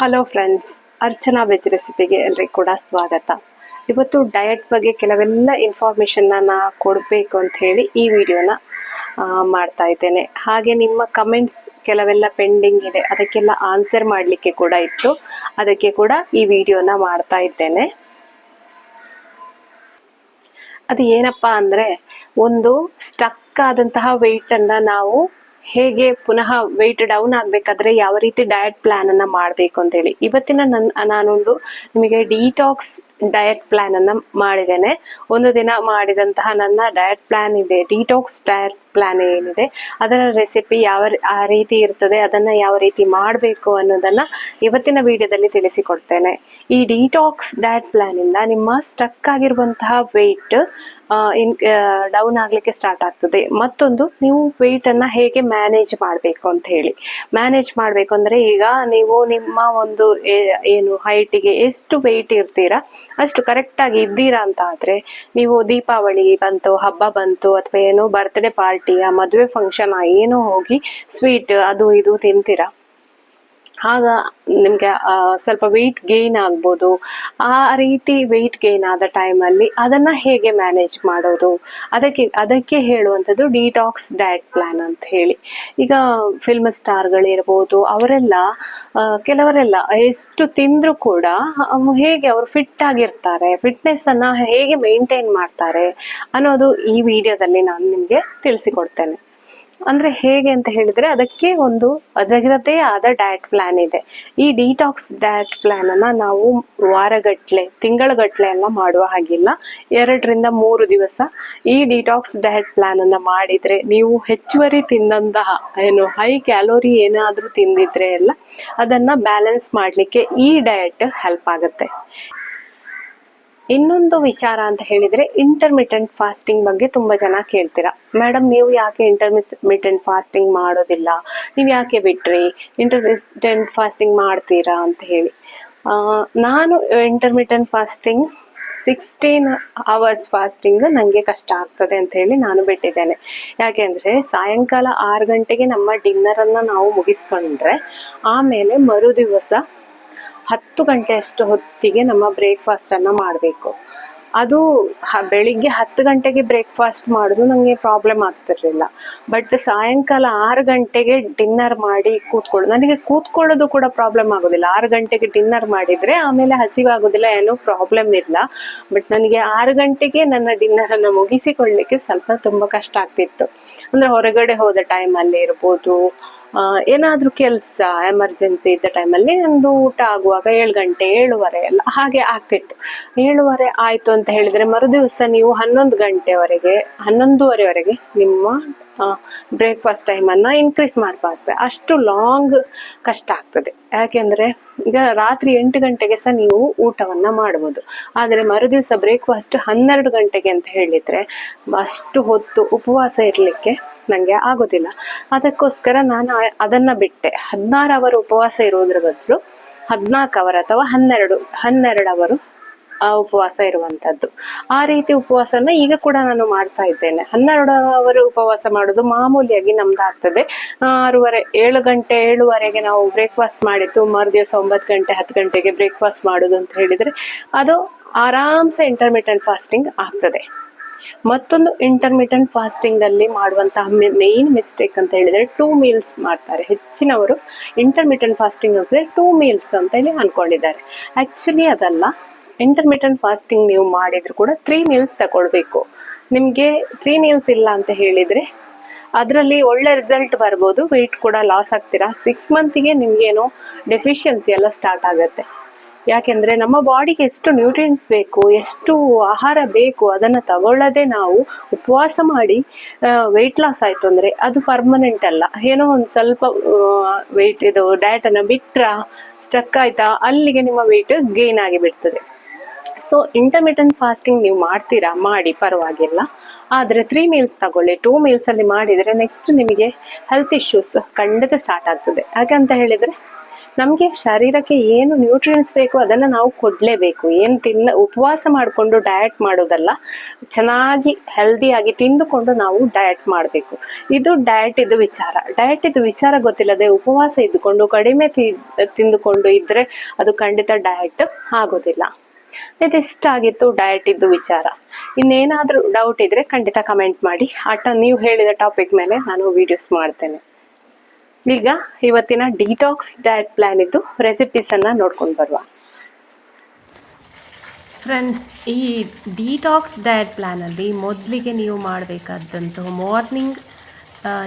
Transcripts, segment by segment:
Hello friends, Archana veg ರೆಸಿಪಿಗೆ ಎಲ್ರಿಗೂ ಕೂಡ ಸ್ವಾಗತ. ಇವತ್ತು ಡಯಟ್ ಬಗ್ಗೆ ಕೆಲವೆಲ್ಲ ಇನ್ಫಾರ್ಮೇಷನ್ನ ಕೊಡಬೇಕು ಅಂತ ಹೇಳಿ ಈ ವಿಡಿಯೋನ ಮಾಡ್ತಾ ಇದ್ದೇನೆ. ಹಾಗೆ ನಿಮ್ಮ ಕಮೆಂಟ್ಸ್ ಕೆಲವೆಲ್ಲ ಪೆಂಡಿಂಗ್ ಇದೆ, ಅದಕ್ಕೆಲ್ಲ ಆನ್ಸರ್ ಮಾಡಲಿಕ್ಕೆ ಕೂಡ ಇತ್ತು, ಅದಕ್ಕೆ ಕೂಡ ಈ ವಿಡಿಯೋನ ಮಾಡ್ತಾ ಇದ್ದೇನೆ. ಅದು ಏನಪ್ಪ ಅಂದರೆ, ಒಂದು ಸ್ಟಕ್ ಆದಂತಹ ವೆಯ್ಟನ್ನು ನಾವು ಹೇಗೆ ಪುನಃ ವೆಯ್ಟ್ ಡೌನ್ ಆಗಬೇಕಾದ್ರೆ ಯಾವ ರೀತಿ ಡಯಟ್ ಪ್ಲಾನ್ ಅನ್ನ ಮಾಡಬೇಕು ಅಂತ ಹೇಳಿ ಇವತ್ತಿನ ನಾನೊಂದು ನಿಮಗೆ ಡಿಟಾಕ್ಸ್ ಡಯಟ್ ಪ್ಲಾನ್ ಅನ್ನ ಮಾಡಿದ್ದೇನೆ. ಒಂದು ದಿನ ಮಾಡಿದಂತಹ ನನ್ನ ಡಯಟ್ ಪ್ಲಾನ್ ಇದೆ, ಡಿಟಾಕ್ಸ್ ಡಯಟ್ ಪ್ಲಾನ್ ಏನಿದೆ ಅದರ ರೆಸಿಪಿ ಯಾವ ರೀತಿ ಇರ್ತದೆ, ಅದನ್ನ ಯಾವ ರೀತಿ ಮಾಡಬೇಕು ಅನ್ನೋದನ್ನ ಇವತ್ತಿನ ವಿಡಿಯೋದಲ್ಲಿ ತಿಳಿಸಿಕೊಡ್ತೇನೆ. ಈ ಡಿಟಾಕ್ಸ್ ಡಯಟ್ ಪ್ಲಾನ್ ಇಂದ ನಿಮ್ಮ ಸ್ಟಕ್ ಆಗಿರುವಂತಹ ವೆಯ್ಟ್ ಡೌನ್ ಆಗ್ಲಿಕ್ಕೆ ಸ್ಟಾರ್ಟ್ ಆಗ್ತದೆ. ಮತ್ತೊಂದು, ನೀವು ವೆಯ್ಟ್ ಅನ್ನ ಹೇಗೆ ಮ್ಯಾನೇಜ್ ಮಾಡಬೇಕು ಅಂತ ಹೇಳಿ. ಮ್ಯಾನೇಜ್ ಮಾಡಬೇಕು ಅಂದ್ರೆ, ಈಗ ನೀವು ನಿಮ್ಮ ಒಂದು ಏನು ಹೈಟಿಗೆ ಎಷ್ಟು ವೆಯ್ಟ್ ಇರ್ತೀರಾ ಅಷ್ಟು ಕರೆಕ್ಟ್ ಆಗಿ ಇದ್ದೀರಾ ಅಂತ ಆದ್ರೆ, ನೀವು ದೀಪಾವಳಿ ಬಂತು, ಹಬ್ಬ ಬಂತು, ಅಥವಾ ಏನೋ ಬರ್ತ್ಡೇ ಪಾರ್ಟಿಯ ಮದುವೆ ಫಂಕ್ಷನ್ ಏನೋ ಹೋಗಿ ಸ್ವೀಟ್ ಅದು ಇದು ತಿಂತೀರಾ, ಆಗ ನಿಮ್ಗೆ ಸ್ವಲ್ಪ ವೆಯ್ಟ್ ಗೇನ್ ಆಗ್ಬೋದು. ಆ ರೀತಿ ವೆಯ್ಟ್ ಗೇನ್ ಆದ ಟೈಮಲ್ಲಿ ಅದನ್ನ ಹೇಗೆ ಮ್ಯಾನೇಜ್ ಮಾಡೋದು, ಅದಕ್ಕೆ ಹೇಳುವಂಥದ್ದು ಡಿಟಾಕ್ಸ್ ಡಯಟ್ ಪ್ಲಾನ್ ಅಂತ ಹೇಳಿ. ಈಗ ಫಿಲ್ಮ್ ಸ್ಟಾರ್ಗಳಿರ್ಬೋದು, ಅವರೆಲ್ಲ ಕೆಲವರೆಲ್ಲ ಎಷ್ಟು ತಿಂದ್ರು ಕೂಡ ಹೇಗೆ ಅವರು ಫಿಟ್ ಆಗಿರ್ತಾರೆ, ಫಿಟ್ನೆಸ್ ಅನ್ನ ಹೇಗೆ ಮೇಂಟೈನ್ ಮಾಡ್ತಾರೆ ಅನ್ನೋದು ಈ ವಿಡಿಯೋದಲ್ಲಿ ನಾನು ನಿಮ್ಗೆ ತಿಳಿಸಿಕೊಡ್ತೇನೆ. ಅಂದ್ರೆ ಹೇಗೆ ಅಂತ ಹೇಳಿದ್ರೆ, ಅದಕ್ಕೆ ಅದರದೇ ಆದ ಡಯಟ್ ಪ್ಲಾನ್ ಇದೆ. ಈ ಡಿಟಾಕ್ಸ್ ಡಯಟ್ ಪ್ಲಾನ್ ಅನ್ನ ನಾವು ವಾರಗಟ್ಲೆ, ತಿಂಗಳಗಟ್ಲೆ ಎಲ್ಲ ಮಾಡುವ ಹಾಗಿಲ್ಲ. 2 ರಿಂದ 3 ದಿವಸ ಈ ಡಿಟಾಕ್ಸ್ ಡಯಟ್ ಪ್ಲಾನ್ ಅನ್ನ ಮಾಡಿದ್ರೆ, ನೀವು ಹೆಚ್ಚುವರಿ ತಿಂದಂತಹ ಏನು ಹೈ ಕ್ಯಾಲೋರಿ ಏನಾದ್ರೂ ತಿಂದಿದ್ರೆ ಎಲ್ಲ ಅದನ್ನ ಬ್ಯಾಲೆನ್ಸ್ ಮಾಡ್ಲಿಕ್ಕೆ ಈ ಡಯಟ್ ಹೆಲ್ಪ್ ಆಗುತ್ತೆ. ಇನ್ನೊಂದು ವಿಚಾರ ಅಂತ ಹೇಳಿದ್ರೆ, ಇಂಟರ್ಮಿಟೆಂಟ್ ಫಾಸ್ಟಿಂಗ್ ಬಗ್ಗೆ ತುಂಬಾ ಜನ ಕೇಳ್ತೀರಾ. ಮೇಡಮ್, ನೀವು ಯಾಕೆ ಇಂಟರ್ಮಿಟೆಂಟ್ ಫಾಸ್ಟಿಂಗ್ ಮಾಡೋದಿಲ್ಲ, ನೀವು ಯಾಕೆ ಬಿಟ್ರಿ, ಇಂಟರ್ಮಿಟೆಂಟ್ ಫಾಸ್ಟಿಂಗ್ ಮಾಡ್ತೀರಾ ಅಂತ ಹೇಳಿ. ನಾನು ಇಂಟರ್ಮಿಟೆಂಟ್ ಫಾಸ್ಟಿಂಗ್ 16 hours ಫಾಸ್ಟಿಂಗ್ ನನಗೆ ಕಷ್ಟ ಆಗ್ತದೆ ಅಂತ ಹೇಳಿ ನಾನು ಬಿಟ್ಟಿದ್ದೇನೆ. ಯಾಕೆಂದ್ರೆ ಸಾಯಂಕಾಲ 6 ಗಂಟೆಗೆ ನಮ್ಮ ಡಿನ್ನರ್ ಅನ್ನ ನಾವು ಮುಗಿಸ್ಕೊಂಡ್ರೆ, ಆಮೇಲೆ ಮರು ದಿವಸ 10 ಗಂಟೆ ಅಷ್ಟು ಹೊತ್ತಿಗೆ ನಮ್ಮ ಬ್ರೇಕ್ಫಾಸ್ಟ್ ಅನ್ನ ಮಾಡಬೇಕು. ಅದು ಬೆಳಿಗ್ಗೆ 10 ಗಂಟೆಗೆ ಬ್ರೇಕ್ಫಾಸ್ಟ್ ಮಾಡೋದು ನನಗೆ ಪ್ರಾಬ್ಲಮ್ ಆಗ್ತಿರ್ಲಿಲ್ಲ. ಬಟ್ ಸಾಯಂಕಾಲ 6 ಗಂಟೆಗೆ ಡಿನ್ನರ್ ಮಾಡಿ ನನಗೆ ಕೂತ್ಕೊಳ್ಳೋದು ಕೂಡ ಪ್ರಾಬ್ಲಮ್ ಆಗೋದಿಲ್ಲ. 6 ಗಂಟೆಗೆ ಡಿನ್ನರ್ ಮಾಡಿದ್ರೆ ಆಮೇಲೆ ಹಸಿವಾಗೋದಿಲ್ಲ, ಏನೋ ಪ್ರಾಬ್ಲಮ್ ಇಲ್ಲ. ಬಟ್ ನನಗೆ 6 ಗಂಟೆಗೆ ನನ್ನ ಡಿನ್ನರ್ ಅನ್ನ ಮುಗಿಸಿಕೊಳ್ಳಿಕ್ಕೆ ತುಂಬಾ ಕಷ್ಟ ಆಗ್ತಿತ್ತು. ಅಂದ್ರೆ ಹೊರಗಡೆ ಹೋದ ಟೈಮಲ್ಲಿ ಇರ್ಬೋದು, ಏನಾದ್ರೂ ಕೆಲಸ ಎಮರ್ಜೆನ್ಸಿ ಇದ್ದ ಟೈಮಲ್ಲಿ ನಮ್ದು ಊಟ ಆಗುವಾಗ 7 ಗಂಟೆ 7:15 ಎಲ್ಲ ಹಾಗೆ ಆಗ್ತಿತ್ತು. 7:15 ಆಯ್ತು ಅಂತ ಹೇಳಿದ್ರೆ ಮರುದಿವಸ ನೀವು 11:30ವರೆಗೆ ನಿಮ್ಮ ಬ್ರೇಕ್ಫಾಸ್ಟ್ ಟೈಮನ್ನ ಇನ್ಕ್ರೀಸ್ ಮಾಡಬಾರ್ದು. ಅಷ್ಟು ಲಾಂಗ್ ಕಷ್ಟ ಆಗ್ತದೆ. ಯಾಕೆಂದ್ರೆ ಈಗ ರಾತ್ರಿ 8 ಗಂಟೆಗೆ ಸಹ ನೀವು ಊಟವನ್ನ ಮಾಡ್ಬೋದು, ಆದ್ರೆ ಮರುದಿವಸ ಬ್ರೇಕ್ಫಾಸ್ಟ್ 12 ಗಂಟೆಗೆ ಅಂತ ಹೇಳಿದ್ರೆ ಅಷ್ಟು ಹೊತ್ತು ಉಪವಾಸ ಇರ್ಲಿಕ್ಕೆ ನಂಗೆ ಆಗೋದಿಲ್ಲ. ಅದಕ್ಕೋಸ್ಕರ ನಾನು ಅದನ್ನ ಬಿಟ್ಟೆ. 16 ಅವರ್ ಉಪವಾಸ ಇರೋದ್ರ ಬದಲು 14 ಅವರ್ ಅಥವಾ 12 ಅವರ್ ಉಪವಾಸ ಇರುವಂತದ್ದು. ಆ ರೀತಿ ಉಪವಾಸನ ಈಗ ಕೂಡ ನಾನು ಮಾಡ್ತಾ ಇದ್ದೇನೆ. 12 ಅವರ್ ಉಪವಾಸ ಮಾಡೋದು ಮಾಮೂಲಿಯಾಗಿ ನಮ್ದಾಗ್ತದೆ. 7 ಗಂಟೆ 7:15ಗೆ ನಾವು ಬ್ರೇಕ್ಫಾಸ್ಟ್ ಮಾಡಿತ್ತು, ಮರು ದಿವಸ 9 ಗಂಟೆ 10 ಗಂಟೆಗೆ ಬ್ರೇಕ್ಫಾಸ್ಟ್ ಮಾಡೋದು ಅಂತ ಹೇಳಿದ್ರೆ ಅದು ಆರಾಮ್ಸೆ ಇಂಟರ್ಮಿಟೆಂಟ್ ಫಾಸ್ಟಿಂಗ್ ಆಗ್ತದೆ. ಮತ್ತೊಂದು, ಇಂಟರ್ಮಿಟೆಂಟ್ ಫಾಸ್ಟಿಂಗ್ ಅಲ್ಲಿ ಮಾಡುವಂತಹ ಮೇನ್ ಮಿಸ್ಟೇಕ್ ಅಂತ ಹೇಳಿದ್ರೆ 2 meals ಮಾಡ್ತಾರೆ. ಹೆಚ್ಚಿನವರು ಇಂಟರ್ಮಿಟೆಂಟ್ ಫಾಸ್ಟಿಂಗ್ ಅಂದ್ರೆ 2 meals ಅಂತ ಹೇಳಿ ಅನ್ಕೊಂಡಿದ್ದಾರೆ. ಆಕ್ಚುಲಿ ಅದಲ್ಲ. ಇಂಟರ್ಮಿಟೆಂಟ್ ಫಾಸ್ಟಿಂಗ್ ನೀವು ಮಾಡಿದ್ರು ಕೂಡ 3 meals ತಗೊಳ್ಬೇಕು. ನಿಮ್ಗೆ 3 meals ಇಲ್ಲ ಅಂತ ಹೇಳಿದ್ರೆ ಅದರಲ್ಲಿ ಒಳ್ಳೆ ರಿಸಲ್ಟ್ ಬರ್ಬೋದು, ವೆಯ್ಟ್ ಕೂಡ ಲಾಸ್ ಆಗ್ತೀರಾ. 6 monthಗೆ ನಿಮ್ಗೇನೋ ಡೆಫಿಷಿಯನ್ಸಿ ಎಲ್ಲ ಸ್ಟಾರ್ಟ್ ಆಗುತ್ತೆ. ಯಾಕೆಂದ್ರೆ ನಮ್ಮ ಬಾಡಿಗೆ ಎಷ್ಟು ನ್ಯೂಟ್ರಿಯೆಂಟ್ಸ್ ಬೇಕು, ಎಷ್ಟು ಆಹಾರ ಬೇಕು, ಅದನ್ನ ತಗೊಳ್ಳದೆ ನಾವು ಉಪವಾಸ ಮಾಡಿ ವೆಯ್ಟ್ ಲಾಸ್ ಆಯ್ತು ಅಂದ್ರೆ ಅದು ಪರ್ಮನೆಂಟ್ ಅಲ್ಲ. ಏನೋ ಒಂದ್ ಸ್ವಲ್ಪ ವೆಯ್ಟ್ ಇದು ಡಯಟ್ ಅನ್ನ ಬಿಟ್ರ ಸ್ಟಕ್ ಆಯ್ತಾ, ಅಲ್ಲಿಗೆ ನಿಮ್ಮ ವೆಯ್ಟ್ ಗೇನ್ ಆಗಿ ಬಿಡ್ತದೆ. ಸೊ ಇಂಟರ್ಮಿಟೆಂಟ್ ಫಾಸ್ಟಿಂಗ್ ನೀವು ಮಾಡ್ತೀರಾ, ಮಾಡಿ ಪರವಾಗಿಲ್ಲ. ಆದ್ರೆ 3 meals ತಗೊಳ್ಳಿ. 2 meals ಅಲ್ಲಿ ಮಾಡಿದ್ರೆ ನೆಕ್ಸ್ಟ್ ನಿಮಗೆ ಹೆಲ್ತ್ ಇಶ್ಯೂಸ್ ಖಂಡಿತ ಸ್ಟಾರ್ಟ್ ಆಗ್ತದೆ. ಯಾಕಂತ ಹೇಳಿದ್ರೆ ನಮಗೆ ಶರೀರಕ್ಕೆ ಏನು ನ್ಯೂಟ್ರಿಯೆಂಟ್ಸ್ ಬೇಕು ಅದನ್ನು ನಾವು ಕೊಡಲೇಬೇಕು. ಏನು ಉಪವಾಸ ಮಾಡಿಕೊಂಡು ಡಯಟ್ ಮಾಡೋದಲ್ಲ, ಚೆನ್ನಾಗಿ ಹೆಲ್ದಿಯಾಗಿ ತಿಂದುಕೊಂಡು ನಾವು ಡಯಟ್ ಮಾಡಬೇಕು. ಇದು ಡಯಟ್ ಇದು ವಿಚಾರ. ಡಯಟ್ ಇದು ವಿಚಾರ ಗೊತ್ತಿಲ್ಲದೆ ಉಪವಾಸ ಇದ್ದುಕೊಂಡು ಕಡಿಮೆ ತಿಂದುಕೊಂಡು ಇದ್ದರೆ ಅದು ಖಂಡಿತ ಡಯಟ್ ಆಗೋದಿಲ್ಲ. ಇದಿಷ್ಟಾಗಿತ್ತು ಡಯಟ್ ಇದ್ದು ವಿಚಾರ. ಇನ್ನೇನಾದರೂ ಡೌಟ್ ಇದ್ದರೆ ಖಂಡಿತ ಕಮೆಂಟ್ ಮಾಡಿ. ನೀವು ಹೇಳಿದ ಟಾಪಿಕ್ ಮೇಲೆ ನಾನು ವಿಡಿಯೋಸ್ ಮಾಡ್ತೇನೆ. ಈಗ ಇವತ್ತಿನ ಡಿಟಾಕ್ಸ್ ಡಯಟ್ ಪ್ಲಾನ್ ಇದ್ದು ರೆಸಿಪೀಸನ್ನು ನೋಡ್ಕೊಂಡು ಬರುವ ಫ್ರೆಂಡ್ಸ್. ಈ ಡಿಟಾಕ್ಸ್ ಡಯಟ್ ಪ್ಲ್ಯಾನಲ್ಲಿ ಮೊದಲಿಗೆ ನೀವು ಮಾಡಬೇಕಾದಂಥ ಮಾರ್ನಿಂಗ್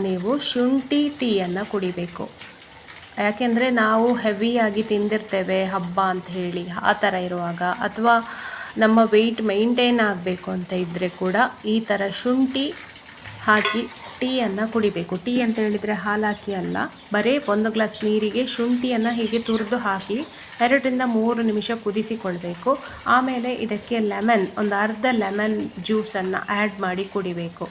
ನೀವು ಶುಂಠಿ ಟೀಯನ್ನು ಕುಡಿಬೇಕು. ಯಾಕೆಂದರೆ ನಾವು ಹೆವಿಯಾಗಿ ತಿಂದಿರ್ತೇವೆ ಹಬ್ಬ ಅಂತ ಹೇಳಿ, ಆ ಥರ ಇರುವಾಗ ಅಥವಾ ನಮ್ಮ ವೆಯ್ಟ್ ಮೇಂಟೈನ್ ಆಗಬೇಕು ಅಂತ ಇದ್ದರೆ ಕೂಡ ಈ ಥರ ಶುಂಠಿ ಹಾಕಿ ಟೀಯನ್ನು ಕುಡಿಬೇಕು. ಟೀ ಅಂತ ಹೇಳಿದರೆ ಹಾಲು ಹಾಕಿ ಅಲ್ಲ, ಬರೀ 1 ಗ್ಲಾಸ್ ನೀರಿಗೆ ಶುಂಠಿಯನ್ನು ಹೀಗೆ ತುರಿದು ಹಾಕಿ 2 ರಿಂದ 3 ನಿಮಿಷ ಕುದಿಸಿಕೊಳ್ಬೇಕು. ಆಮೇಲೆ ಇದಕ್ಕೆ ಒಂದು ಅರ್ಧ ಲೆಮನ್ ಜ್ಯೂಸನ್ನು ಆ್ಯಡ್ ಮಾಡಿ ಕುಡಿಬೇಕು.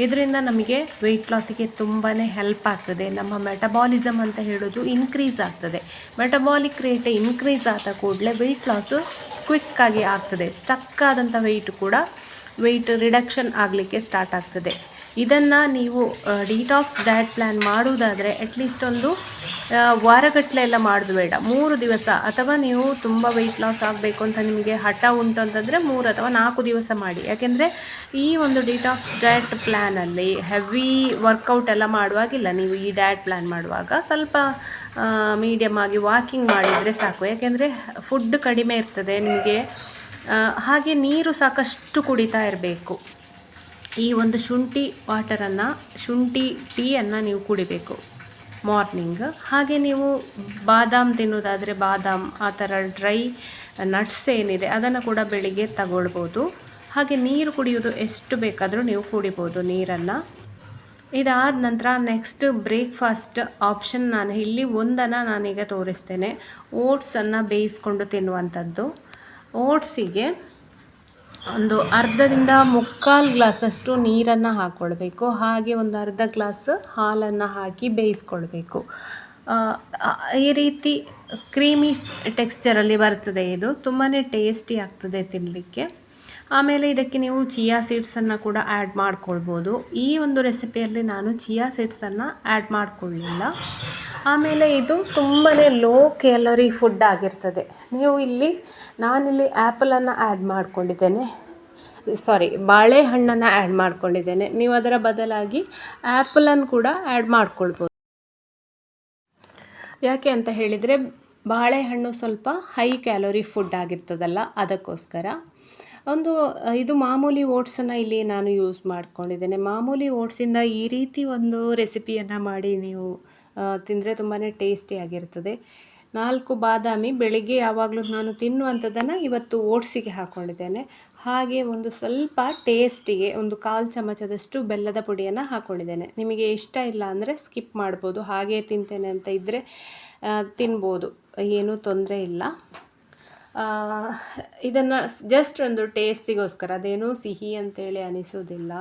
ಇದರಿಂದ ನಮಗೆ ವೆಯ್ಟ್ ಲಾಸಿಗೆ ತುಂಬಾ ಹೆಲ್ಪ್ ಆಗ್ತದೆ. ನಮ್ಮ ಮೆಟಬಾಲಿಸಮ್ ಅಂತ ಹೇಳೋದು ಇನ್ಕ್ರೀಸ್ ಆಗ್ತದೆ. ಮೆಟಬಾಲಿಕ್ ರೇಟ್ ಇನ್ಕ್ರೀಸ್ ಆದ ಕೂಡಲೇ ವೆಯ್ಟ್ ಲಾಸು ಕ್ವಿಕ್ಕಾಗಿ ಆಗ್ತದೆ. ಸ್ಟಕ್ ಆದಂಥ ವೆಯ್ಟ್ ರಿಡಕ್ಷನ್ ಆಗಲಿಕ್ಕೆ ಸ್ಟಾರ್ಟ್ ಆಗ್ತದೆ. ಇದನ್ನು ನೀವು ಡಿಟಾಕ್ಸ್ ಡಯಟ್ ಪ್ಲ್ಯಾನ್ ಮಾಡುವುದಾದರೆ ಅಟ್ಲೀಸ್ಟ್ ಒಂದು ವಾರಗಟ್ಟಲೆ ಎಲ್ಲ ಮಾಡೋದು ಬೇಡ, 3 ದಿವಸ. ಅಥವಾ ನೀವು ತುಂಬ ವೆಯ್ಟ್ ಲಾಸ್ ಆಗಬೇಕು ಅಂತ ನಿಮಗೆ ಹಠ ಉಂಟು ಅಂತಂದರೆ 3 ಅಥವಾ 4 ದಿವಸ ಮಾಡಿ. ಯಾಕೆಂದರೆ ಈ ಒಂದು ಡಿಟಾಕ್ಸ್ ಡಯಟ್ ಪ್ಲ್ಯಾನಲ್ಲಿ ಹೆವಿ ವರ್ಕೌಟ್ ಎಲ್ಲ ಮಾಡುವಾಗಿಲ್ಲ. ನೀವು ಈ ಡಯಟ್ ಪ್ಲ್ಯಾನ್ ಮಾಡುವಾಗ ಸ್ವಲ್ಪ ಮೀಡಿಯಮ್ ಆಗಿ ವಾಕಿಂಗ್ ಮಾಡಿದರೆ ಸಾಕು. ಯಾಕೆಂದರೆ ಫುಡ್ ಕಡಿಮೆ ಇರ್ತದೆ ನಿಮಗೆ. ಹಾಗೆ ನೀರು ಸಾಕಷ್ಟು ಕುಡಿತಾ ಇರಬೇಕು. ಈ ಒಂದು ಶುಂಠಿ ಟೀಯನ್ನು ನೀವು ಕುಡಿಬೇಕು ಮಾರ್ನಿಂಗ್. ಹಾಗೆ ನೀವು ಬಾದಾಮ್ ತಿನ್ನೋದಾದರೆ ಬಾದಾಮ್, ಆ ಥರ ಡ್ರೈ ನಟ್ಸ್ ಏನಿದೆ ಅದನ್ನು ಕೂಡ ಬೆಳಿಗ್ಗೆ ತಗೊಳ್ಬೋದು. ಹಾಗೆ ನೀರು ಕುಡಿಯೋದು ಎಷ್ಟು ಬೇಕಾದರೂ ನೀವು ಕುಡಿಬೋದು ನೀರನ್ನು. ಇದಾದ ನಂತರ ನೆಕ್ಸ್ಟ್ ಬ್ರೇಕ್ಫಾಸ್ಟ್ ಆಪ್ಷನ್ ನಾನು ಇಲ್ಲಿ ಒಂದನ್ನು ನಾನೀಗ ತೋರಿಸ್ತೇನೆ. ಓಟ್ಸನ್ನು ಬೇಯಿಸ್ಕೊಂಡು ತಿನ್ನುವಂಥದ್ದು. ಓಟ್ಸಿಗೆ ಒಂದು ಅರ್ಧದಿಂದ 3/4 ಗ್ಲಾಸಷ್ಟು ನೀರನ್ನು ಹಾಕ್ಕೊಳ್ಬೇಕು. ಹಾಗೆ ಒಂದು ಅರ್ಧ ಗ್ಲಾಸ್ ಹಾಲನ್ನು ಹಾಕಿ ಬೇಯಿಸ್ಕೊಳ್ಬೇಕು. ಈ ರೀತಿ ಕ್ರೀಮಿ ಟೆಕ್ಸ್ಚರಲ್ಲಿ ಬರ್ತದೆ. ಇದು ತುಂಬಾ ಟೇಸ್ಟಿ ಆಗ್ತದೆ ತಿನ್ನಲಿಕ್ಕೆ. ಆಮೇಲೆ ಇದಕ್ಕೆ ನೀವು ಚಿಯಾ ಸೀಡ್ಸನ್ನು ಕೂಡ ಆ್ಯಡ್ ಮಾಡ್ಕೊಳ್ಬೋದು. ಈ ಒಂದು ರೆಸಿಪಿಯಲ್ಲಿ ನಾನು ಚಿಯಾ ಸೀಡ್ಸನ್ನು ಆ್ಯಡ್ ಮಾಡ್ಕೊಳ್ಳಿಲ್ಲ. ಆಮೇಲೆ ಇದು ತುಂಬಾ ಲೋ ಕ್ಯಾಲರಿ ಫುಡ್ ಆಗಿರ್ತದೆ. ನಾನಿಲ್ಲಿ ಆ್ಯಪಲನ್ನು ಆ್ಯಡ್ ಮಾಡ್ಕೊಂಡಿದ್ದೇನೆ, ಬಾಳೆಹಣ್ಣನ್ನು ಆ್ಯಡ್ ಮಾಡ್ಕೊಂಡಿದ್ದೇನೆ. ನೀವು ಅದರ ಬದಲಾಗಿ ಆ್ಯಪಲನ್ನು ಕೂಡ ಆ್ಯಡ್ ಮಾಡ್ಕೊಳ್ಬೋದು. ಯಾಕೆ ಅಂತ ಹೇಳಿದರೆ ಬಾಳೆಹಣ್ಣು ಸ್ವಲ್ಪ ಹೈ ಕ್ಯಾಲೋರಿ ಫುಡ್ ಆಗಿರ್ತದಲ್ಲ, ಅದಕ್ಕೋಸ್ಕರ. ಇದು ಮಾಮೂಲಿ ಓಟ್ಸನ್ನು ಇಲ್ಲಿ ನಾನು ಯೂಸ್ ಮಾಡ್ಕೊಂಡಿದ್ದೇನೆ. ಮಾಮೂಲಿ ಓಟ್ಸಿಂದ ಈ ರೀತಿ ಒಂದು ರೆಸಿಪಿಯನ್ನು ಮಾಡಿ ನೀವು ತಿಂದರೆ ತುಂಬಾ ಟೇಸ್ಟಿಯಾಗಿರ್ತದೆ. 4 ಬಾದಾಮಿ ಬೆಳಿಗ್ಗೆ ಯಾವಾಗಲೂ ನಾನು ತಿನ್ನುವಂಥದ್ದನ್ನು ಇವತ್ತು ಓಟ್ಸಿಗೆ ಹಾಕ್ಕೊಂಡಿದ್ದೇನೆ. ಹಾಗೆ ಒಂದು ಸ್ವಲ್ಪ ಟೇಸ್ಟಿಗೆ 1/4 ಚಮಚದಷ್ಟು ಬೆಲ್ಲದ ಪುಡಿಯನ್ನು ಹಾಕ್ಕೊಂಡಿದ್ದೇನೆ. ನಿಮಗೆ ಇಷ್ಟ ಇಲ್ಲ ಅಂದರೆ ಸ್ಕಿಪ್ ಮಾಡ್ಬೋದು. ಹಾಗೆ ತಿಂತೇನೆ ಅಂತ ಇದ್ದರೆ ತಿನ್ಬೋದು, ಏನೂ ತೊಂದರೆ ಇಲ್ಲ. ಇದನ್ನು ಜಸ್ಟ್ ಒಂದು ಟೇಸ್ಟಿಗೋಸ್ಕರ, ಅದೇನೂ ಸಿಹಿ ಅಂತೇಳಿ ಅನಿಸೋದಿಲ್ಲ.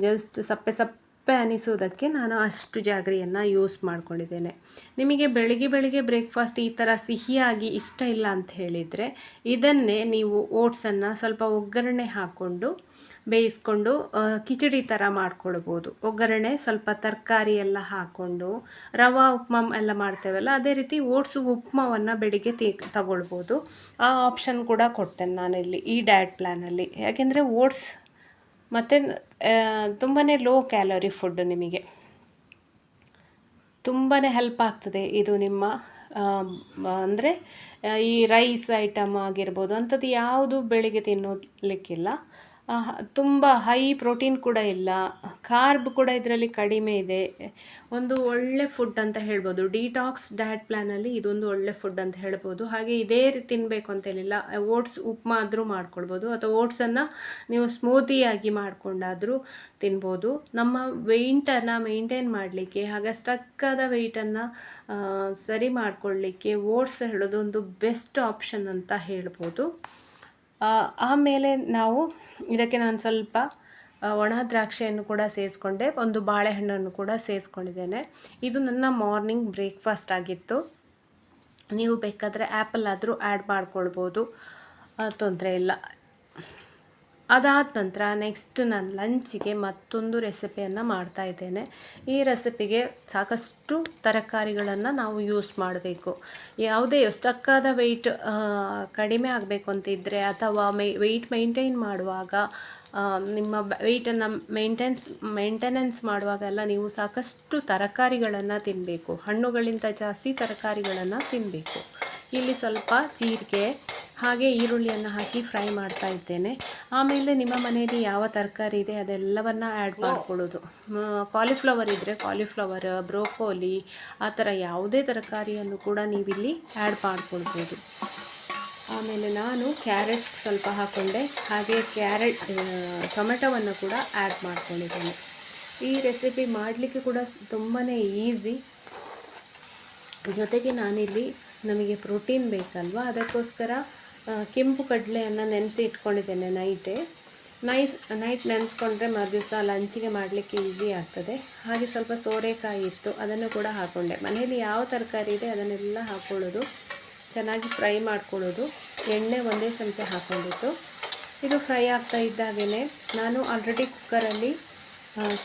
ಜಸ್ಟ್ ಸಪ್ಪೆ ಅನಿಸೋದಕ್ಕೆ ನಾನು ಅಷ್ಟು ಜಾಗರಿಯನ್ನು ಯೂಸ್ ಮಾಡ್ಕೊಂಡಿದ್ದೇನೆ. ನಿಮಗೆ ಬೆಳಿಗ್ಗೆ ಬ್ರೇಕ್ಫಾಸ್ಟ್ ಈ ಥರ ಸಿಹಿಯಾಗಿ ಇಷ್ಟ ಇಲ್ಲ ಅಂತ ಹೇಳಿದರೆ ಇದನ್ನೇ ನೀವು ಓಟ್ಸನ್ನು ಸ್ವಲ್ಪ ಒಗ್ಗರಣೆ ಹಾಕ್ಕೊಂಡು ಬೇಯಿಸ್ಕೊಂಡು ಕಿಚಡಿ ಥರ ಮಾಡ್ಕೊಳ್ಬೋದು. ಒಗ್ಗರಣೆ ಸ್ವಲ್ಪ ತರಕಾರಿ ಎಲ್ಲ ಹಾಕ್ಕೊಂಡು ರವಾ ಉಪ್ಮಾ ಎಲ್ಲ ಮಾಡ್ತೇವಲ್ಲ, ಅದೇ ರೀತಿ ಓಟ್ಸು ಉಪ್ಮಾವನ್ನು ಬೆಳಿಗ್ಗೆ ತಗೊಳ್ಬೋದು. ಆ ಆಪ್ಷನ್ ಕೂಡ ಕೊಡ್ತೇನೆ ನಾನಿಲ್ಲಿ ಈ ಡಯಟ್ ಪ್ಲ್ಯಾನಲ್ಲಿ. ಯಾಕೆಂದರೆ ಓಟ್ಸ್ ಮತ್ತು ತುಂಬಾ ಲೋ ಕ್ಯಾಲೋರಿ ಫುಡ್, ನಿಮಗೆ ತುಂಬಾ ಹೆಲ್ಪ್ ಆಗ್ತದೆ. ಇದು ನಿಮ್ಮ ಅಂದರೆ ಈ ರೈಸ್ ಐಟಮ್ ಆಗಿರ್ಬೋದು ಅಂಥದ್ದು ಯಾವುದು ಬೆಳಿಗ್ಗೆ ತಿನ್ನೋಲಿಕ್ಕಿಲ್ಲ. ತುಂಬ ಹೈ ಪ್ರೋಟೀನ್ ಕೂಡ ಇಲ್ಲ, ಕಾರ್ಬ್ ಕೂಡ ಇದರಲ್ಲಿ ಕಡಿಮೆ ಇದೆ. ಒಂದು ಒಳ್ಳೆ ಫುಡ್ ಅಂತ ಹೇಳ್ಬೋದು. ಡಿಟಾಕ್ಸ್ ಡಯಟ್ ಪ್ಲ್ಯಾನಲ್ಲಿ ಇದೊಂದು ಒಳ್ಳೆ ಫುಡ್ ಅಂತ ಹೇಳ್ಬೋದು. ಹಾಗೆ ಇದೇ ರೀತಿ ತಿನ್ನಬೇಕು ಅಂತೇನಿಲ್ಲ. ಓಟ್ಸ್ ಉಪ್ಮಾ ಆದರೂ ಮಾಡ್ಕೊಳ್ಬೋದು, ಅಥವಾ ಓಟ್ಸನ್ನು ನೀವು ಸ್ಮೂತಿಯಾಗಿ ಮಾಡಿಕೊಂಡಾದರೂ ತಿನ್ಬೋದು. ನಮ್ಮ ವೆಯ್ಟನ್ನು ಮೇಂಟೈನ್ ಮಾಡಲಿಕ್ಕೆ, ಹಾಗೆ ಸ್ಟಕ್ಕಾದ ವೆಯ್ಟನ್ನು ಸರಿ ಮಾಡಿಕೊಳ್ಳಿಕ್ಕೆ ಓಟ್ಸ್ ಹೇಳೋದು ಒಂದು ಬೆಸ್ಟ್ ಆಪ್ಷನ್ ಅಂತ ಹೇಳ್ಬೋದು. ಆಮೇಲೆ ಇದಕ್ಕೆ ನಾನು ಸ್ವಲ್ಪ ಒಣ ದ್ರಾಕ್ಷಿಯನ್ನು ಕೂಡ ಸೇರಿಸ್ಕೊಂಡೆ, ಒಂದು ಬಾಳೆಹಣ್ಣನ್ನು ಕೂಡ ಸೇರಿಸ್ಕೊಂಡಿದ್ದೇನೆ. ಇದು ನನ್ನ ಮಾರ್ನಿಂಗ್ ಬ್ರೇಕ್ಫಾಸ್ಟ್ ಆಗಿತ್ತು. ನೀವು ಬೇಕಾದರೆ ಆ್ಯಪಲ್ ಆದರೂ ಆ್ಯಡ್ ಮಾಡ್ಕೊಳ್ಬೋದು, ತೊಂದರೆ ಇಲ್ಲ. ಅದಾದ ನಂತರ ನೆಕ್ಸ್ಟ್ ನಾನು ಲಂಚಿಗೆ ಮತ್ತೊಂದು ರೆಸಿಪಿಯನ್ನು ಮಾಡ್ತಾಯಿದ್ದೇನೆ. ಈ ರೆಸಿಪಿಗೆ ಸಾಕಷ್ಟು ತರಕಾರಿಗಳನ್ನು ನಾವು ಯೂಸ್ ಮಾಡಬೇಕು. ಯಾವುದೇ ಸ್ಟಕ್ಕಾದ ವೆಯ್ಟ್ ಕಡಿಮೆ ಆಗಬೇಕು ಅಂತಿದ್ದರೆ ಅಥವಾ ವೆಯ್ಟ್ ಮೈಂಟೈನ್ ಮಾಡುವಾಗ, ನಿಮ್ಮ ವೆಯ್ಟನ್ನು ಮೇಂಟೆನೆನ್ಸ್ ಮಾಡುವಾಗೆಲ್ಲ ನೀವು ಸಾಕಷ್ಟು ತರಕಾರಿಗಳನ್ನು ತಿನ್ನಬೇಕು. ಹಣ್ಣುಗಳಿಂದ ಜಾಸ್ತಿ ತರಕಾರಿಗಳನ್ನು ತಿನ್ನಬೇಕು. ಇಲ್ಲಿ ಸ್ವಲ್ಪ ಜೀರಿಗೆ ಹಾಗೆ ಈರುಳ್ಳಿಯನ್ನು ಹಾಕಿ ಫ್ರೈ ಮಾಡ್ತಾ ಇದ್ದೇನೆ. ಆಮೇಲೆ ನಿಮ್ಮ ಮನೆಯಲ್ಲಿ ಯಾವ ತರಕಾರಿ ಇದೆ ಅದೆಲ್ಲವನ್ನು ಆ್ಯಡ್ ಮಾಡ್ಕೊಳ್ಳೋದು. ಕಾಲಿಫ್ಲವರ್ ಇದ್ದರೆ ಕಾಲಿಫ್ಲವರ್, ಬ್ರೋಕೋಲಿ ಆ ಥರ ಯಾವುದೇ ತರಕಾರಿಯನ್ನು ಕೂಡ ನೀವಿಲ್ಲಿ ಆ್ಯಡ್ ಮಾಡ್ಕೊಳ್ಬೋದು. ಆಮೇಲೆ ನಾನು ಕ್ಯಾರೆಟ್ ಸ್ವಲ್ಪ ಹಾಕ್ಕೊಂಡೆ, ಹಾಗೆ ಟೊಮೆಟೊವನ್ನು ಕೂಡ ಆ್ಯಡ್ ಮಾಡ್ಕೊಂಡಿದ್ದೇನೆ. ಈ ರೆಸಿಪಿ ಮಾಡಲಿಕ್ಕೆ ಕೂಡ ತುಂಬಾ ಈಸಿ. ಜೊತೆಗೆ ನಾನಿಲ್ಲಿ ನಮಗೆ ಪ್ರೋಟೀನ್ ಬೇಕಲ್ವ, ಅದಕ್ಕೋಸ್ಕರ ಕೆಂಪು ಕಡಲೆಯನ್ನು ನೆನೆಸಿ ಇಟ್ಕೊಂಡಿದ್ದೇನೆ. ನೈಟ್ ನೆನೆಸ್ಕೊಂಡ್ರೆ ಮರುದಿವಸ ಲಂಚಿಗೆ ಮಾಡಲಿಕ್ಕೆ ಈಸಿ ಆಗ್ತದೆ. ಹಾಗೆ ಸ್ವಲ್ಪ ಸೋರೆಕಾಯಿ ಇತ್ತು, ಅದನ್ನು ಕೂಡ ಹಾಕ್ಕೊಂಡೆ. ಮನೆಯಲ್ಲಿ ಯಾವ ತರಕಾರಿ ಇದೆ ಅದನ್ನೆಲ್ಲ ಹಾಕ್ಕೊಳ್ಳೋದು, ಚೆನ್ನಾಗಿ ಫ್ರೈ ಮಾಡ್ಕೊಳ್ಳೋದು. ಎಣ್ಣೆ ಒಂದೇ ಚಮಚ ಹಾಕ್ಕೊಂಡಿತ್ತು. ಇದು ಫ್ರೈ ಆಗ್ತಾ ಇದ್ದಾಗೇ ನಾನು ಆಲ್ರೆಡಿ ಕುಕ್ಕರಲ್ಲಿ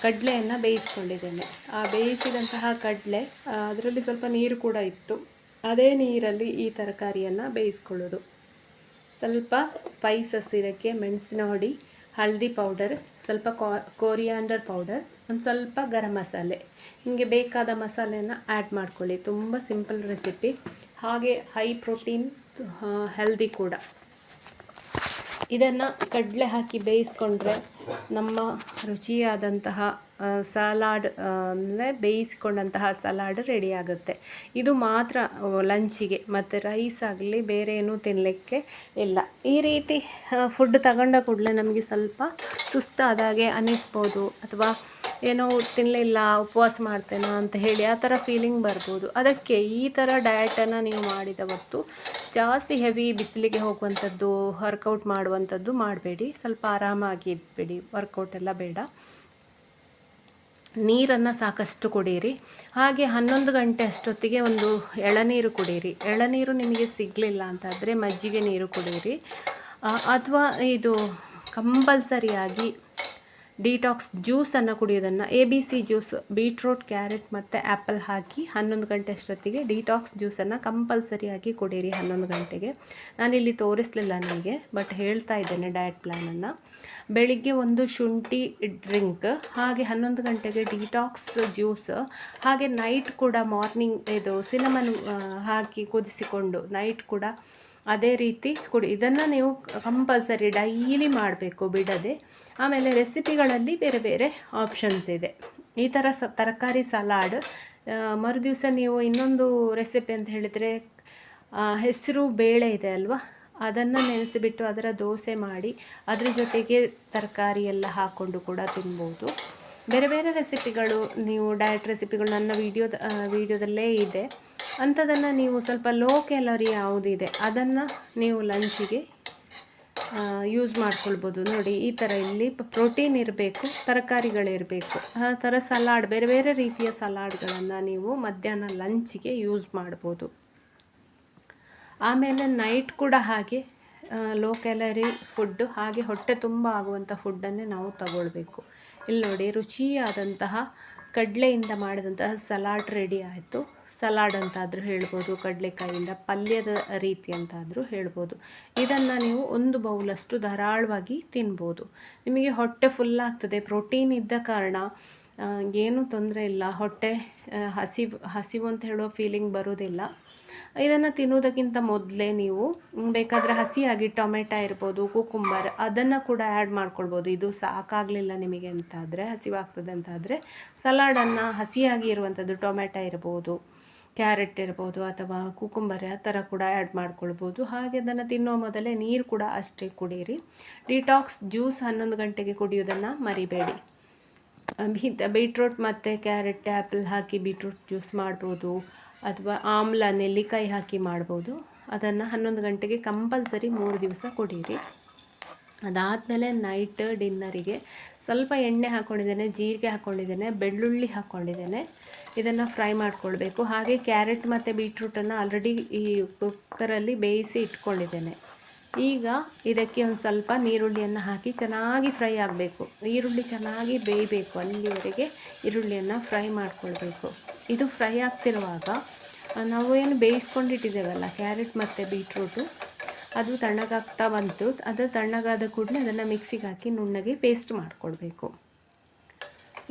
ಕಡಲೆಯನ್ನು ಬೇಯಿಸ್ಕೊಂಡಿದ್ದೇನೆ. ಆ ಬೇಯಿಸಿದಂತಹ ಕಡಲೆ, ಅದರಲ್ಲಿ ಸ್ವಲ್ಪ ನೀರು ಕೂಡ ಇತ್ತು. ಅದೇ ನೀರಲ್ಲಿ ಈ ತರಕಾರಿಯನ್ನು ಬೇಯಿಸ್ಕೊಳ್ಳೋದು. ಸ್ವಲ್ಪ ಸ್ಪೈಸಸ್ ಇದಕ್ಕೆ ಮೆಣಸಿನ ಹೊಡಿ, ಹಳದಿ ಪೌಡರ್, ಸ್ವಲ್ಪ ಕೋರಿಯಾಂಡರ್ ಪೌಡರ್, ಒಂದು ಸ್ವಲ್ಪ ಗರಂ ಮಸಾಲೆ, ನಿಮಗೆ ಬೇಕಾದ ಮಸಾಲೆಯನ್ನು ಆ್ಯಡ್ ಮಾಡ್ಕೊಳ್ಳಿ. ತುಂಬ ಸಿಂಪಲ್ ರೆಸಿಪಿ, ಹಾಗೆ ಹೈ ಪ್ರೋಟೀನ್, ಹೆಲ್ದಿ ಕೂಡ. ಇದನ್ನು ಕಡಲೆ ಹಾಕಿ ಬೇಯಿಸ್ಕೊಂಡ್ರೆ ನಮ್ಮ ರುಚಿಯಾದಂತಹ ಸಲಾಡ್, ಅಂದರೆ ಬೇಯಿಸಿಕೊಂಡಂತಹ ಸಲಾಡ್ ರೆಡಿ ಆಗುತ್ತೆ. ಇದು ಮಾತ್ರ ಲಂಚಿಗೆ, ಮತ್ತು ರೈಸ್ ಆಗಲಿ ಬೇರೆ ಏನೂ ತಿನ್ನಲಿಕ್ಕೆ ಇಲ್ಲ. ಈ ರೀತಿ ಫುಡ್ ತಗೊಂಡ ಕೂಡಲೇ ನಮಗೆ ಸ್ವಲ್ಪ ಸುಸ್ತಾದಾಗೆ ಅನ್ನಿಸ್ಬೋದು, ಅಥವಾ ಏನೋ ತಿನ್ನಲಿಲ್ಲ ಉಪವಾಸ ಮಾಡ್ತೇನೋ ಅಂತ ಹೇಳಿ ಆ ಥರ ಫೀಲಿಂಗ್ ಬರ್ಬೋದು. ಅದಕ್ಕೆ ಈ ಥರ ಡಯಟನ್ನು ನೀವು ಮಾಡಿದ ಹೊತ್ತು ಜಾಸ್ತಿ ಹೆವಿ ಬಿಸಿಲಿಗೆ ಹೋಗುವಂಥದ್ದು, ವರ್ಕೌಟ್ ಮಾಡುವಂಥದ್ದು ಮಾಡಬೇಡಿ. ಸ್ವಲ್ಪ ಆರಾಮಾಗಿ ಇದ್ಬಿಡಿ, ವರ್ಕೌಟ್ ಎಲ್ಲ ಬೇಡ. ನೀರನ್ನು ಸಾಕಷ್ಟು ಕುಡೀರಿ. ಹಾಗೆ 11 ಗಂಟೆ ಅಷ್ಟೊತ್ತಿಗೆ ಒಂದು ಎಳನೀರು ಕುಡೀರಿ. ಎಳನೀರು ನಿಮಗೆ ಸಿಗಲಿಲ್ಲ ಅಂತಾದರೆ ಮಜ್ಜಿಗೆ ನೀರು ಕುಡೀರಿ. ಅಥವಾ ಇದು ಕಂಪಲ್ಸರಿಯಾಗಿ ಡಿಟಾಕ್ಸ್ ಜ್ಯೂಸನ್ನು ಕುಡಿಯೋದನ್ನು, ABC ಜ್ಯೂಸ್, ಬೀಟ್ರೂಟ್, ಕ್ಯಾರೆಟ್ ಮತ್ತು ಆ್ಯಪಲ್ ಹಾಕಿ 11 ಗಂಟೆ ಅಷ್ಟೊತ್ತಿಗೆ ಡಿಟಾಕ್ಸ್ ಜ್ಯೂಸನ್ನು ಕಂಪಲ್ಸರಿಯಾಗಿ ಕುಡೀರಿ 11 ಗಂಟೆಗೆ. ನಾನಿಲ್ಲಿ ತೋರಿಸಲಿಲ್ಲ ನಿಮಗೆ, ಬಟ್ ಹೇಳ್ತಾ ಇದ್ದೇನೆ ಡಯಟ್ ಪ್ಲ್ಯಾನನ್ನು. ಬೆಳಿಗ್ಗೆ ಒಂದು ಶುಂಠಿ ಡ್ರಿಂಕ್, ಹಾಗೆ 11 ಗಂಟೆಗೆ ಡಿಟಾಕ್ಸ್ ಜ್ಯೂಸ್, ಹಾಗೆ ನೈಟ್ ಕೂಡ ಮಾರ್ನಿಂಗ್ ಇದು ಸಿನಮನ್ ಹಾಕಿ ಕುದಿಸಿಕೊಂಡು ನೈಟ್ ಕೂಡ ಅದೇ ರೀತಿ ಕುಡಿ. ಇದನ್ನು ನೀವು ಕಂಪಲ್ಸರಿ ಡೈಲಿ ಮಾಡಬೇಕು, ಬಿಡದೆ. ಆಮೇಲೆ ರೆಸಿಪಿಗಳಲ್ಲಿ ಬೇರೆ ಬೇರೆ ಆಪ್ಷನ್ಸ್ ಇದೆ. ಈ ಥರ ತರಕಾರಿ ಸಲಾಡ್. ಮರುದಿವಸ ನೀವು ಇನ್ನೊಂದು ರೆಸಿಪಿ ಅಂತ ಹೇಳಿದರೆ, ಹೆಸರು ಬೇಳೆ ಇದೆ ಅಲ್ವಾ, ಅದನ್ನು ನೆನೆಸಿಬಿಟ್ಟು ಅದರ ದೋಸೆ ಮಾಡಿ ಅದ್ರ ಜೊತೆಗೆ ತರಕಾರಿ ಎಲ್ಲ ಹಾಕ್ಕೊಂಡು ಕೂಡ ತಿನ್ಬೋದು. ಬೇರೆ ಬೇರೆ ರೆಸಿಪಿಗಳು, ನೀವು ಡಯಟ್ ರೆಸಿಪಿಗಳು ನನ್ನ ವಿಡಿಯೋದಲ್ಲೇ ಇದೆ. ಅಂಥದನ್ನು ನೀವು ಸ್ವಲ್ಪ ಲೋ ಕ್ಯಾಲರಿ ಯಾವುದಿದೆ ಅದನ್ನು ನೀವು ಲಂಚಿಗೆ ಯೂಸ್ ಮಾಡ್ಕೊಳ್ಬೋದು. ನೋಡಿ, ಈ ಥರ ಇಲ್ಲಿ ಪ್ರೋಟೀನ್ ಇರಬೇಕು, ತರಕಾರಿಗಳಿರಬೇಕು. ಆ ಥರ ಸಲಾಡ್, ಬೇರೆ ಬೇರೆ ರೀತಿಯ ಸಲಾಡ್ಗಳನ್ನು ನೀವು ಮಧ್ಯಾಹ್ನ ಲಂಚಿಗೆ ಯೂಸ್ ಮಾಡ್ಬೋದು. ಆಮೇಲೆ ನೈಟ್ ಕೂಡ ಹಾಗೆ ಲೋ ಕ್ಯಾಲರಿ ಫುಡ್ಡು, ಹಾಗೆ ಹೊಟ್ಟೆ ತುಂಬ ಆಗುವಂಥ ಫುಡ್ಡನ್ನೇ ನಾವು ತಗೊಳ್ಬೇಕು. ಇಲ್ಲಿ ನೋಡಿ, ರುಚಿಯಾದಂತಹ ಕಡಲೆಯಿಂದ ಮಾಡಿದಂತಹ ಸಲಾಡ್ ರೆಡಿ ಆಯಿತು. ಸಲಾಡ್ ಅಂತಾದರೂ ಹೇಳ್ಬೋದು, ಕಡಲೆಕಾಯಿಯಿಂದ ಪಲ್ಯದ ರೀತಿ ಅಂತಾದರೂ ಹೇಳ್ಬೋದು. ಇದನ್ನು ನೀವು ಒಂದು ಬೌಲಷ್ಟು ಧಾರಾಳವಾಗಿ ತಿನ್ಬೋದು. ನಿಮಗೆ ಹೊಟ್ಟೆ ಫುಲ್ಲಾಗ್ತದೆ. ಪ್ರೋಟೀನ್ ಇದ್ದ ಕಾರಣ ಏನೂ ತೊಂದರೆ ಇಲ್ಲ. ಹೊಟ್ಟೆ ಹಸಿವು ಅಂತ ಹೇಳೋ ಫೀಲಿಂಗ್ ಬರೋದಿಲ್ಲ. ಇದನ್ನು ತಿನ್ನೋದಕ್ಕಿಂತ ಮೊದಲೇ ನೀವು ಬೇಕಾದರೆ ಹಸಿಯಾಗಿ ಟೊಮೆಟೊ ಇರ್ಬೋದು, ಕುಕುಂಬರ್, ಅದನ್ನು ಕೂಡ ಆ್ಯಡ್ ಮಾಡ್ಕೊಳ್ಬೋದು. ಇದು ಸಾಕಾಗಲಿಲ್ಲ ನಿಮಗೆ ಅಂತಾದರೆ, ಹಸಿವಾಗ್ತದೆ ಅಂತಾದರೆ ಸಲಾಡನ್ನು ಹಸಿಯಾಗಿ ಇರುವಂಥದ್ದು ಟೊಮೆಟೊ ಇರ್ಬೋದು, ಕ್ಯಾರೆಟ್ ಇರ್ಬೋದು, ಅಥವಾ ಕುಕುಂಬರ್, ಆ ಥರ ಕೂಡ ಆ್ಯಡ್ ಮಾಡ್ಕೊಳ್ಬೋದು. ಹಾಗೆ ಅದನ್ನು ತಿನ್ನೋ ಮೊದಲೇ ನೀರು ಕೂಡ ಅಷ್ಟೇ ಕುಡೀರಿ. ಡಿಟಾಕ್ಸ್ ಜ್ಯೂಸ್ 11 ಗಂಟೆಗೆ ಕುಡಿಯೋದನ್ನು ಮರಿಬೇಡಿ. ಬೀಟ್ರೂಟ್ ಮತ್ತು ಕ್ಯಾರೆಟ್, ಆ್ಯಪಲ್ ಹಾಕಿ ಬೀಟ್ರೂಟ್ ಜ್ಯೂಸ್ ಮಾಡ್ಬೋದು, ಅಥವಾ ಆಮ್ಲ, ನೆಲ್ಲಿಕಾಯಿ ಹಾಕಿ ಮಾಡ್ಬೋದು. ಅದನ್ನು 11 ಗಂಟೆಗೆ ಕಂಪಲ್ಸರಿ 3 ದಿವಸ ಕುಡೀರಿ. ಅದಾದಮೇಲೆ ನೈಟ್ ಡಿನ್ನರಿಗೆ ಸ್ವಲ್ಪ ಎಣ್ಣೆ ಹಾಕ್ಕೊಂಡಿದ್ದೇನೆ, ಜೀರಿಗೆ ಹಾಕ್ಕೊಂಡಿದ್ದೇನೆ, ಬೆಳ್ಳುಳ್ಳಿ ಹಾಕ್ಕೊಂಡಿದ್ದೇನೆ. ಇದನ್ನು ಫ್ರೈ ಮಾಡ್ಕೊಳ್ಬೇಕು. ಹಾಗೆ ಕ್ಯಾರೆಟ್ ಮತ್ತು ಬೀಟ್ರೂಟನ್ನು ಆಲ್ರೆಡಿ ಈ ಕುಕ್ಕರಲ್ಲಿ ಬೇಯಿಸಿ ಇಟ್ಕೊಂಡಿದ್ದೇನೆ. ಈಗ ಇದಕ್ಕೆ ಒಂದು ಸ್ವಲ್ಪ ನೀರುಳ್ಳಿಯನ್ನು ಹಾಕಿ ಚೆನ್ನಾಗಿ ಫ್ರೈ ಆಗಬೇಕು. ಈರುಳ್ಳಿ ಚೆನ್ನಾಗಿ ಬೇಯಬೇಕು, ಅಲ್ಲಿವರೆಗೆ ಈರುಳ್ಳಿಯನ್ನು ಫ್ರೈ ಮಾಡ್ಕೊಳ್ಬೇಕು. ಇದು ಫ್ರೈ ಆಗ್ತಿರುವಾಗ ನಾವು ಏನು ಬೇಯಿಸ್ಕೊಂಡಿಟ್ಟಿದ್ದೇವಲ್ಲ ಕ್ಯಾರೆಟ್ ಮತ್ತು ಬೀಟ್ರೂಟು, ಅದು ತಣ್ಣಗಾಗ್ತಾ ಬಂತು. ಅದು ತಣ್ಣಗಾದ ಕೂಡಲೇ ಅದನ್ನು ಮಿಕ್ಸಿಗೆ ಹಾಕಿ ನುಣ್ಣಗೆ ಪೇಸ್ಟ್ ಮಾಡಿಕೊಳ್ಬೇಕು.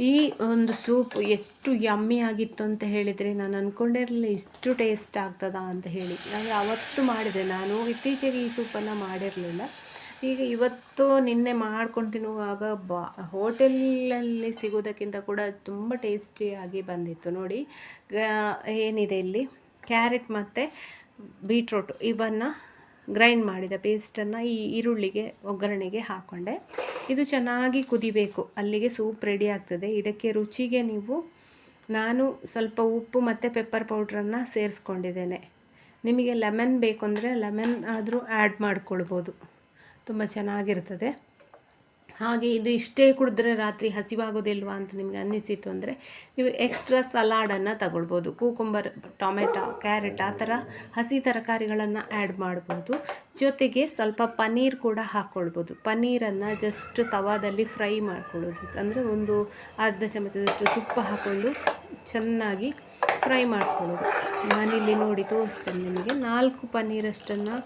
ಈ ಒಂದು ಸೂಪ್ ಎಷ್ಟು ಯಮ್ಮಿ ಆಗಿತ್ತು ಅಂತ ಹೇಳಿದರೆ, ನಾನು ಅಂದ್ಕೊಂಡಿರಲಿಲ್ಲ ಇಷ್ಟು ಟೇಸ್ಟ್ ಆಗ್ತದಾ ಅಂತ ಹೇಳಿ. ಅಂದರೆ ಅವತ್ತು ಮಾಡಿದೆ ನಾನು, ಇತ್ತೀಚೆಗೆ ಈ ಸೂಪನ್ನು ಮಾಡಿರಲಿಲ್ಲ. ಈಗ ಇವತ್ತು ನಿನ್ನೆ ಮಾಡ್ಕೊಂಡು ತಿನ್ನುವಾಗ ಹೋಟೆಲಲ್ಲಿ ಸಿಗೋದಕ್ಕಿಂತ ಕೂಡ ತುಂಬ ಟೇಸ್ಟಿಯಾಗಿ ಬಂದಿತ್ತು. ನೋಡಿ ಏನಿದೆ ಇಲ್ಲಿ, ಕ್ಯಾರೆಟ್ ಮತ್ತು ಬೀಟ್ರೂಟ್ ಇವನ್ನು ಗ್ರೈಂಡ್ ಮಾಡಿದ ಪೇಸ್ಟನ್ನು ಈ ಈರುಳ್ಳಿಗೆ ಒಗ್ಗರಣೆಗೆ ಹಾಕ್ಕೊಂಡೆ. ಇದು ಚೆನ್ನಾಗಿ ಕುದಿಬೇಕು, ಅಲ್ಲಿಗೆ ಸೂಪ್ ರೆಡಿ ಆಗ್ತದೆ. ಇದಕ್ಕೆ ರುಚಿಗೆ ನಾನು ಸ್ವಲ್ಪ ಉಪ್ಪು ಮತ್ತು ಪೆಪ್ಪರ್ ಪೌಡ್ರನ್ನು ಸೇರಿಸ್ಕೊಂಡಿದ್ದೇನೆ. ನಿಮಗೆ ಲೆಮನ್ ಬೇಕು ಅಂದರೆ ಲೆಮನ್ ಆದರೂ ಆ್ಯಡ್ ಮಾಡ್ಕೊಳ್ಬೋದು, ತುಂಬ ಚೆನ್ನಾಗಿರ್ತದೆ. ಹಾಗೆ ಇದು ಇಷ್ಟೇ ಕುಡಿದ್ರೆ ರಾತ್ರಿ ಹಸಿವಾಗೋದಿಲ್ವಾ ಅಂತ ನಿಮಗೆ ಅನ್ನಿಸಿತು ಅಂದರೆ ನೀವು ಎಕ್ಸ್ಟ್ರಾ ಸಲಾಡನ್ನು ತಗೊಳ್ಬೋದು. ಕೂಕುಂಬರ್, ಟೊಮೆಟೊ, ಕ್ಯಾರೆಟ್ ಆ ಥರ ಹಸಿ ತರಕಾರಿಗಳನ್ನು ಆ್ಯಡ್ ಮಾಡ್ಬೋದು. ಜೊತೆಗೆ ಸ್ವಲ್ಪ ಪನ್ನೀರ್ ಕೂಡ ಹಾಕ್ಕೊಳ್ಬೋದು. ಪನ್ನೀರನ್ನು ಜಸ್ಟ್ ತವಾದಲ್ಲಿ ಫ್ರೈ ಮಾಡ್ಕೊಳ್ಳೋದು, ಅಂದರೆ ಒಂದು ಅರ್ಧ ಚಮಚದಷ್ಟು ತುಪ್ಪ ಹಾಕ್ಕೊಂಡು ಚೆನ್ನಾಗಿ ಫ್ರೈ ಮಾಡ್ಕೊಳ್ಳೋದು. ನಾನಿಲ್ಲಿ ನೋಡಿ ತೋರಿಸ್ತೇನೆ ನಿಮಗೆ. 4 ಪನ್ನೀರಷ್ಟನ್ನು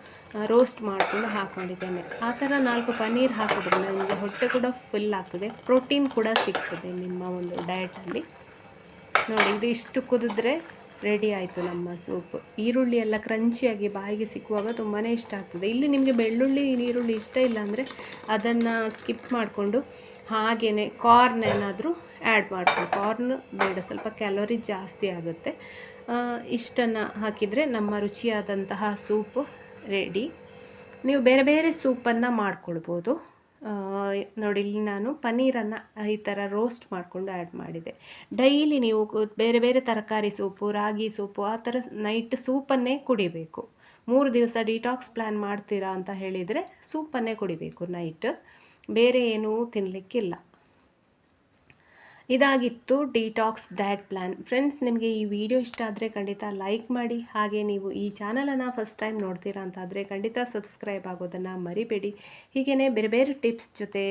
ರೋಸ್ಟ್ ಮಾಡಿಕೊಂಡು ಹಾಕ್ಕೊಂಡಿದ್ದೇನೆ. ಆ ಥರ 4 ಪನ್ನೀರ್ ಹಾಕೋದ್ರಿಂದ ನಿಮಗೆ ಹೊಟ್ಟೆ ಕೂಡ ಫುಲ್ ಆಗ್ತದೆ, ಪ್ರೋಟೀನ್ ಕೂಡ ಸಿಗ್ತದೆ ನಿಮ್ಮ ಒಂದು ಡಯಟಲ್ಲಿ. ನೋಡಿ, ಇದು ಇಷ್ಟು ಕುದಿದ್ರೆ ರೆಡಿ ಆಯಿತು ನಮ್ಮ ಸೂಪ್. ಈರುಳ್ಳಿ ಎಲ್ಲ ಕ್ರಂಚಿಯಾಗಿ ಬಾಯಿಗೆ ಸಿಕ್ಕುವಾಗ ತುಂಬಾ ಇಷ್ಟ ಆಗ್ತದೆ. ಇಲ್ಲಿ ನಿಮಗೆ ಬೆಳ್ಳುಳ್ಳಿ ಈರುಳ್ಳಿ ಇಷ್ಟ ಇಲ್ಲ ಅಂದರೆ ಅದನ್ನು ಸ್ಕಿಪ್ ಮಾಡಿಕೊಂಡು ಹಾಗೆಯೇ ಕಾರ್ನ್ ಏನಾದರೂ ಆ್ಯಡ್ ಮಾಡ್ಕೊಂಡು, ಕಾರ್ನ್ ಬೇಡ, ಸ್ವಲ್ಪ ಕ್ಯಾಲೋರಿ ಜಾಸ್ತಿ ಆಗುತ್ತೆ. ಇಷ್ಟನ್ನು ಹಾಕಿದರೆ ನಮ್ಮ ರುಚಿಯಾದಂತಹ ಸೂಪ್ ರೆಡಿ. ನೀವು ಬೇರೆ ಬೇರೆ ಸೂಪನ್ನು ಮಾಡ್ಕೊಳ್ಬೋದು. ನೋಡಿ, ಇಲ್ಲಿ ನಾನು ಪನ್ನೀರನ್ನು ಈ ಥರ ರೋಸ್ಟ್ ಮಾಡಿಕೊಂಡು ಆ್ಯಡ್ ಮಾಡಿದೆ. ಡೈಲಿ ನೀವು ಬೇರೆ ಬೇರೆ ತರಕಾರಿ ಸೂಪು, ರಾಗಿ ಸೂಪು ಆ ಥರ ನೈಟ್ ಸೂಪನ್ನೇ ಕುಡಿಬೇಕು. 3 ದಿವಸ ಡಿಟಾಕ್ಸ್ ಪ್ಲ್ಯಾನ್ ಮಾಡ್ತೀರಾ ಅಂತ ಹೇಳಿದರೆ ಸೂಪನ್ನೇ ಕುಡಿಬೇಕು ನೈಟ್, ಬೇರೆ ಏನೂ ತಿನ್ನಲಿಕ್ಕಿಲ್ಲ. ಇದಾಗಿತ್ತು ಡಿಟಾಕ್ಸ್ ಡಯಟ್ ಪ್ಲ್ಯಾನ್. ಫ್ರೆಂಡ್ಸ್, ನಿಮಗೆ ಈ ವಿಡಿಯೋ ಇಷ್ಟ ಆದರೆ ಖಂಡಿತ ಲೈಕ್ ಮಾಡಿ. ಹಾಗೆ ನೀವು ಈ ಚಾನಲನ್ನು ಫಸ್ಟ್ ಟೈಮ್ ನೋಡ್ತೀರಾ ಅಂತಾದರೆ ಖಂಡಿತ ಸಬ್ಸ್ಕ್ರೈಬ್ ಆಗೋದನ್ನು ಮರಿಬೇಡಿ. ಹೀಗೆಯೇ ಬೇರೆ ಬೇರೆ ಟಿಪ್ಸ್ ಜೊತೆ